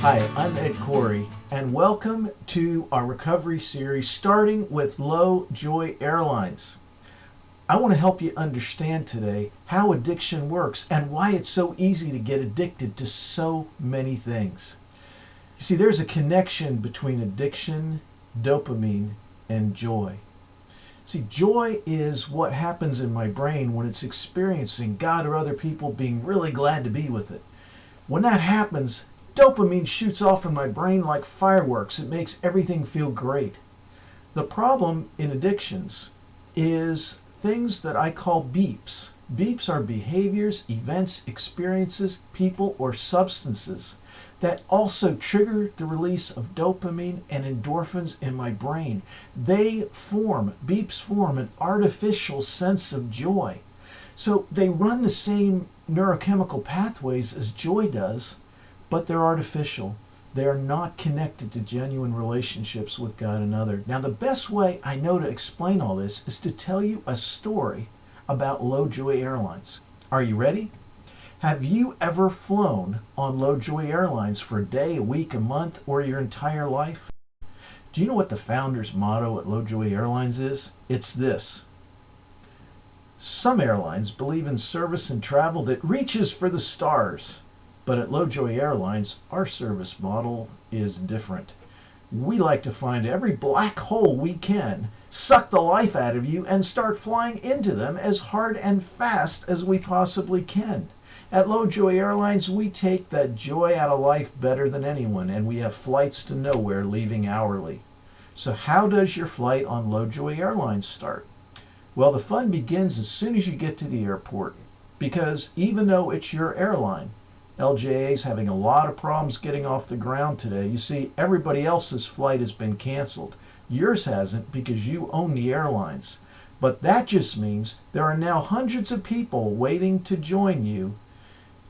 Hi, I'm Ed Khouri, and welcome to our recovery series starting with Low Joy Airlines. I want to help you understand today how addiction works and why it's so easy to get addicted to so many things. You see, there's a connection between addiction, dopamine, and joy. See, joy is what happens in my brain when it's experiencing God or other people being really glad to be with it. When that happens, dopamine shoots off in my brain like fireworks. It makes everything feel great. The problem in addictions is things that I call beeps. Beeps are behaviors, events, experiences, people, or substances that also trigger the release of dopamine and endorphins in my brain. Beeps form an artificial sense of joy. So they run the same neurochemical pathways as joy does, but they're artificial. They are not connected to genuine relationships with God and others. Now, the best way I know to explain all this is to tell you a story about Low Joy Airlines. Are you ready? Have you ever flown on Low Joy Airlines for a day, a week, a month, or your entire life? Do you know what the founder's motto at Low Joy Airlines is? It's this: some airlines believe in service and travel that reaches for the stars. But at Low Joy Airlines, our service model is different. We like to find every black hole we can, suck the life out of you, and start flying into them as hard and fast as we possibly can. At Low Joy Airlines, we take that joy out of life better than anyone, and we have flights to nowhere leaving hourly. So how does your flight on Low Joy Airlines start? Well, the fun begins as soon as you get to the airport, because even though it's your airline, LJA is having a lot of problems getting off the ground today. You see, everybody else's flight has been canceled. Yours hasn't because you own the airlines. But that just means there are now hundreds of people waiting to join you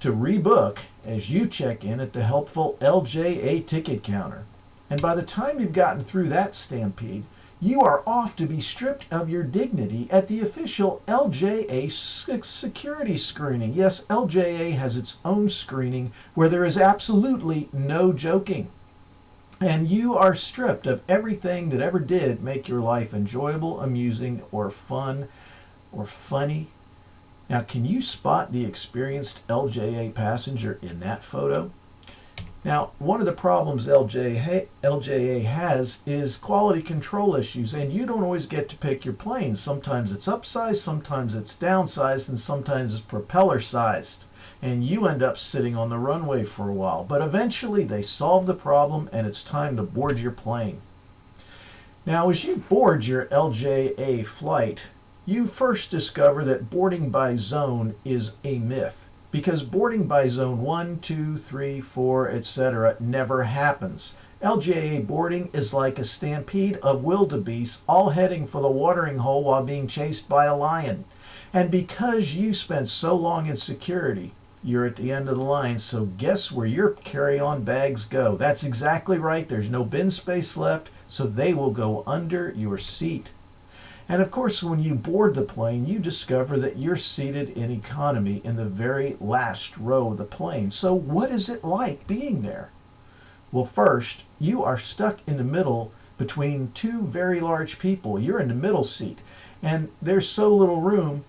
to rebook as you check in at the helpful LJA ticket counter. And by the time you've gotten through that stampede, you are off to be stripped of your dignity at the official LJA security screening. Yes, LJA has its own screening where there is absolutely no joking. And you are stripped of everything that ever did make your life enjoyable, amusing, or fun, or funny. Now, can you spot the experienced LJA passenger in that photo? Now, one of the problems LJA has is quality control issues, and you don't always get to pick your plane. Sometimes it's upsized, sometimes it's downsized, and sometimes it's propeller sized. And you end up sitting on the runway for a while. But eventually they solve the problem, and it's time to board your plane. Now, as you board your LJA flight, you first discover that boarding by zone is a myth. Because boarding by zone 1, 2, 3, 4, etc. never happens. LJA boarding is like a stampede of wildebeests all heading for the watering hole while being chased by a lion. And because you spent so long in security, you're at the end of the line, so guess where your carry-on bags go? That's exactly right, there's no bin space left, so they will go under your seat. And of course, when you board the plane, you discover that you're seated in economy in the very last row of the plane. So what is it like being there? Well, first, you are stuck in the middle between two very large people. You're in the middle seat, and there's so little room.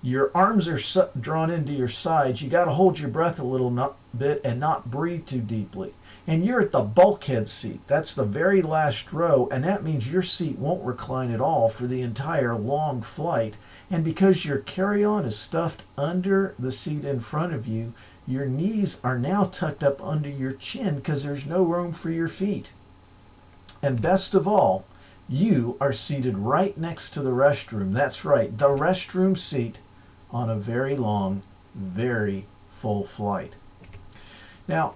Your arms are drawn into your sides. You got to hold your breath a little bit and not breathe too deeply. And you're at the bulkhead seat. That's the very last row, and that means your seat won't recline at all for the entire long flight. And because your carry-on is stuffed under the seat in front of you, your knees are now tucked up under your chin because there's no room for your feet. And best of all, you are seated right next to the restroom. That's right, the restroom seat on a very long, very full flight. Now,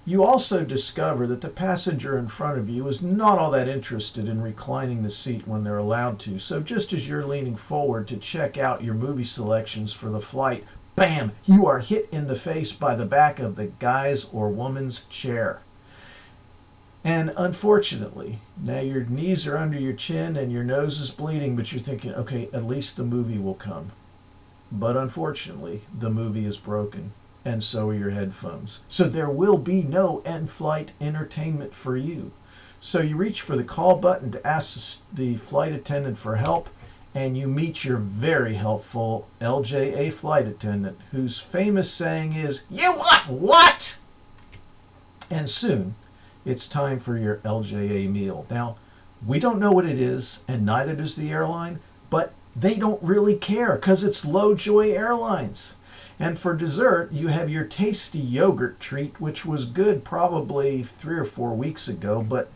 you also discover that the passenger in front of you is not all that interested in reclining the seat when they're allowed to. So just as you're leaning forward to check out your movie selections for the flight, bam, you are hit in the face by the back of the guy's or woman's chair. And unfortunately, now your knees are under your chin and your nose is bleeding, but you're thinking, okay, at least the movie will come. But unfortunately, the movie is broken. and so are your headphones. So there will be no in-flight entertainment for you. So you reach for the call button to ask the flight attendant for help, and you meet your very helpful LJA flight attendant, whose famous saying is, "You want what?" And soon, it's time for your LJA meal. Now, we don't know what it is, and neither does the airline, but they don't really care because it's Low Joy Airlines. And for dessert, you have your tasty yogurt treat, which was good probably 3 or 4 weeks ago, but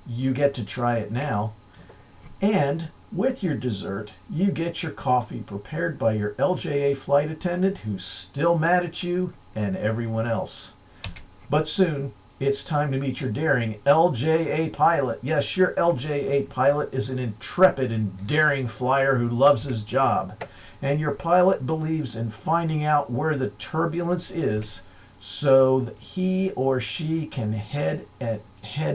you get to try it now. And with your dessert, you get your coffee prepared by your LJA flight attendant, who's still mad at you and everyone else. But soon, it's time to meet your daring LJA pilot. Yes, your LJA pilot is an intrepid and daring flyer who loves his job. And your pilot believes in finding out where the turbulence is so that he or she can head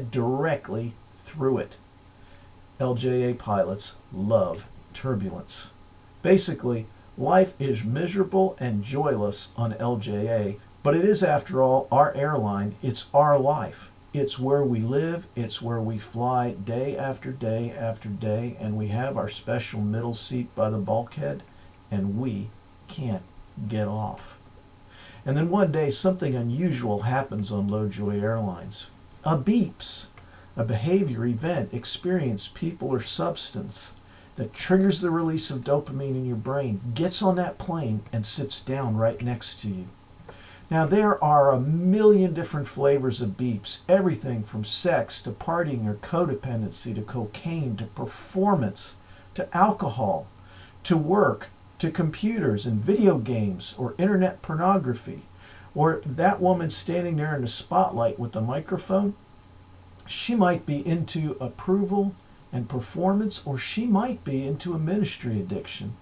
directly through it. LJA pilots love turbulence. Basically, life is miserable and joyless on LJA, but it is, after all, our airline. It's our life. It's where we live. It's where we fly day after day after day, and we have our special middle seat by the bulkhead, and we can't get off. And then one day, something unusual happens on Low Joy Airlines. A beeps, a behavior, event, experience, people, or substance that triggers the release of dopamine in your brain gets on that plane and sits down right next to you. Now, there are a million different flavors of beeps, everything from sex to partying or codependency to cocaine to performance to alcohol to work to computers and video games or internet pornography, or that woman standing there in the spotlight with the microphone. She might be into approval and performance, or she might be into a ministry addiction.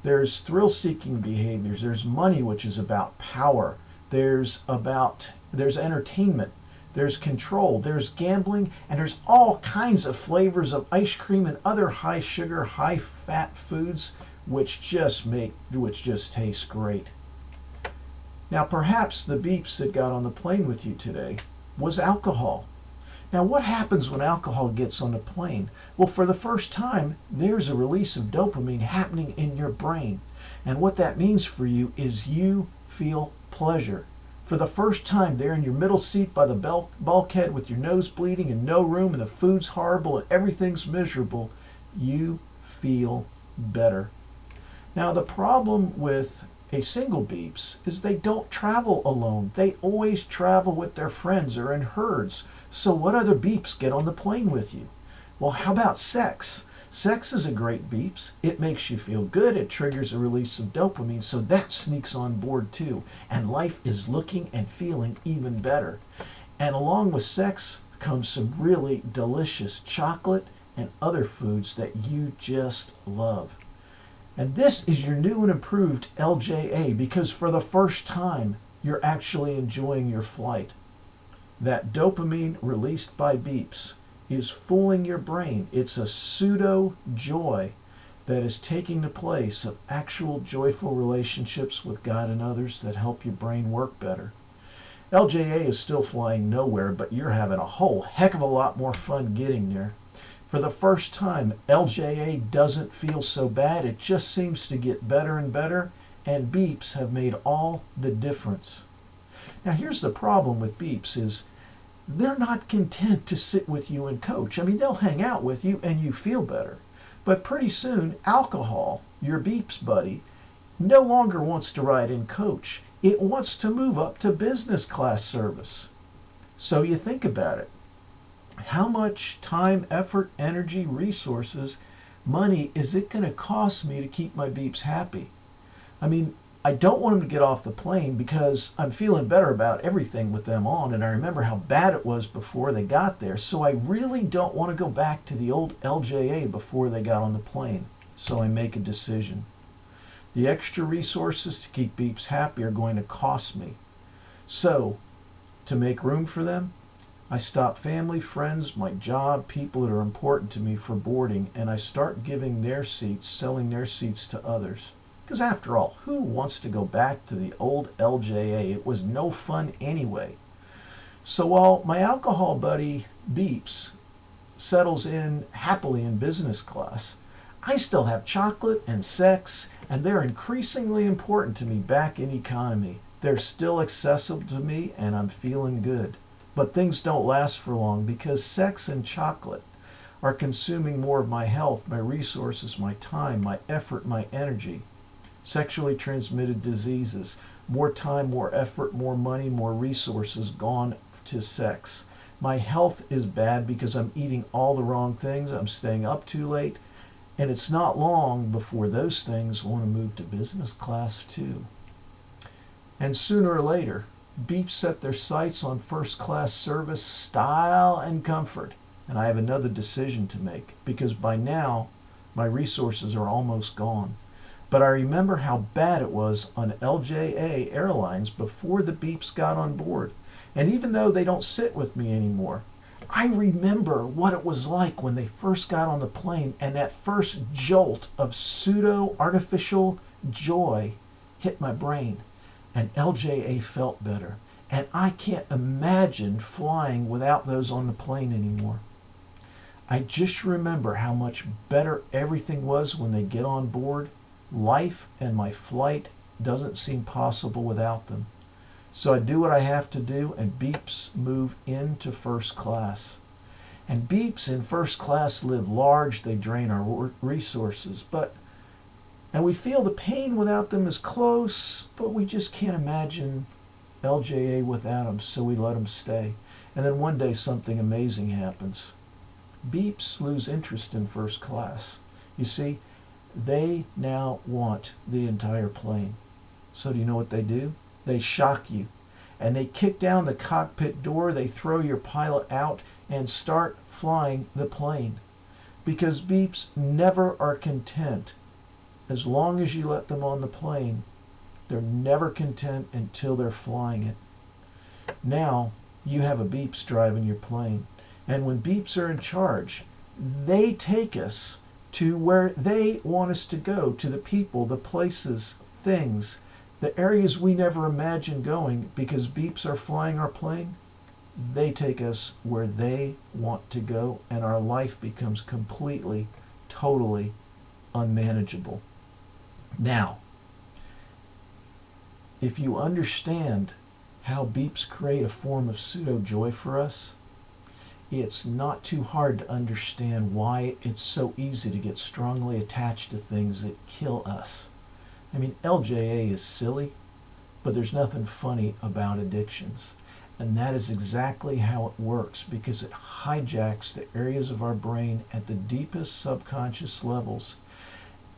There's thrill-seeking behaviors. There's money, which is about power. There's entertainment. There's control. There's gambling, and there's all kinds of flavors of ice cream and other high-sugar, high-fat foods which just taste great. Now, perhaps the beeps that got on the plane with you today was alcohol. Now, what happens when alcohol gets on the plane? Well, for the first time, there's a release of dopamine happening in your brain. And what that means for you is you feel pleasure. For the first time, there in your middle seat by the bulkhead with your nose bleeding and no room and the food's horrible and everything's miserable, you feel better. Now, the problem with a single beeps is they don't travel alone. They always travel with their friends or in herds. So what other beeps get on the plane with you? Well, how about sex? Sex is a great beeps. It makes you feel good. It triggers a release of dopamine, so that sneaks on board too. And life is looking and feeling even better. And along with sex comes some really delicious chocolate and other foods that you just love. And this is your new and improved LJA, because for the first time, you're actually enjoying your flight. That dopamine released by beeps is fooling your brain. It's a pseudo joy that is taking the place of actual joyful relationships with God and others that help your brain work better. LJA is still flying nowhere, but you're having a whole heck of a lot more fun getting there. For the first time, LJA doesn't feel so bad. It just seems to get better and better, and beeps have made all the difference. Now, here's the problem with beeps is they're not content to sit with you and coach. I mean, they'll hang out with you and you feel better. But pretty soon, alcohol, your beeps buddy, no longer wants to ride in coach. It wants to move up to business class service. So you think about it. How much time, effort, energy, resources, money is it going to cost me to keep my beeps happy? I mean, I don't want them to get off the plane because I'm feeling better about everything with them on, and I remember how bad it was before they got there. So I really don't want to go back to the old LJA before they got on the plane. So I make a decision. The extra resources to keep beeps happy are going to cost me. So, to make room for them, I stop family, friends, my job, people that are important to me for boarding, and I start giving their seats, selling their seats to others. Because after all, who wants to go back to the old LJA? It was no fun anyway. So while my alcohol buddy Beeps settles in happily in business class, I still have chocolate and sex, and they're increasingly important to me back in economy. They're still accessible to me, and I'm feeling good. But things don't last for long because sex and chocolate are consuming more of my health, my resources, my time, my effort, my energy. Sexually transmitted diseases, more time, more effort, more money, more resources gone to sex. My health is bad because I'm eating all the wrong things, I'm staying up too late, and it's not long before those things want to move to business class too. And sooner or later, Beeps set their sights on first class service, style, and comfort. And I have another decision to make because by now my resources are almost gone. But I remember how bad it was on LJA Airlines before the Beeps got on board. And even though they don't sit with me anymore, I remember what it was like when they first got on the plane and that first jolt of pseudo-artificial joy hit my brain. And LJA felt better. And I can't imagine flying without those on the plane anymore. I just remember how much better everything was when they get on board. Life and my flight doesn't seem possible without them. So I do what I have to do, and Beeps move into first class. And Beeps in first class live large, they drain our resources, and we feel the pain without them is close, but we just can't imagine LJA without them, so we let them stay. And then one day something amazing happens. Beeps lose interest in first class. You see, they now want the entire plane. So do you know what they do? They shock you. And they kick down the cockpit door, they throw your pilot out and start flying the plane. Because Beeps never are content. As long as you let them on the plane, they're never content until they're flying it. Now, you have a Beeps driving your plane. And when Beeps are in charge, they take us to where they want us to go, to the people, the places, things, the areas we never imagined going because Beeps are flying our plane. They take us where they want to go, and our life becomes completely, totally unmanageable. Now, if you understand how Beeps create a form of pseudo-joy for us, it's not too hard to understand why it's so easy to get strongly attached to things that kill us. I mean, LJA is silly, but there's nothing funny about addictions. And that is exactly how it works, because it hijacks the areas of our brain at the deepest subconscious levels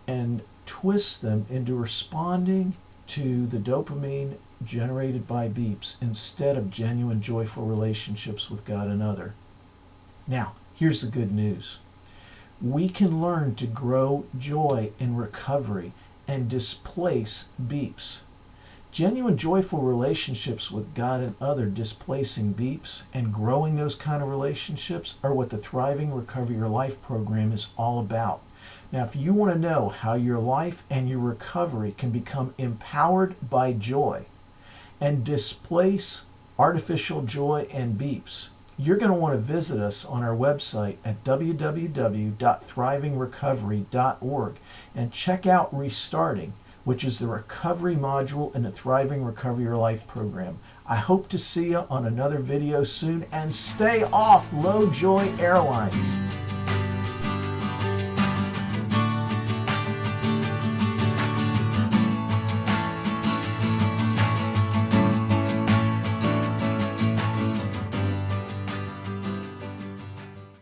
and twists them into responding to the dopamine generated by Beeps instead of genuine joyful relationships with God and other. Now, here's the good news. We can learn to grow joy in recovery and displace Beeps. Genuine joyful relationships with God and other displacing Beeps and growing those kind of relationships are what the Thriving Recover Your Life program is all about. Now, if you want to know how your life and your recovery can become empowered by joy and displace artificial joy and Beeps, you're going to want to visit us on our website at www.thrivingrecovery.org and check out Restarting, which is the recovery module in the Thriving Recover Your Life program. I hope to see you on another video soon, and stay off Low Joy Airlines.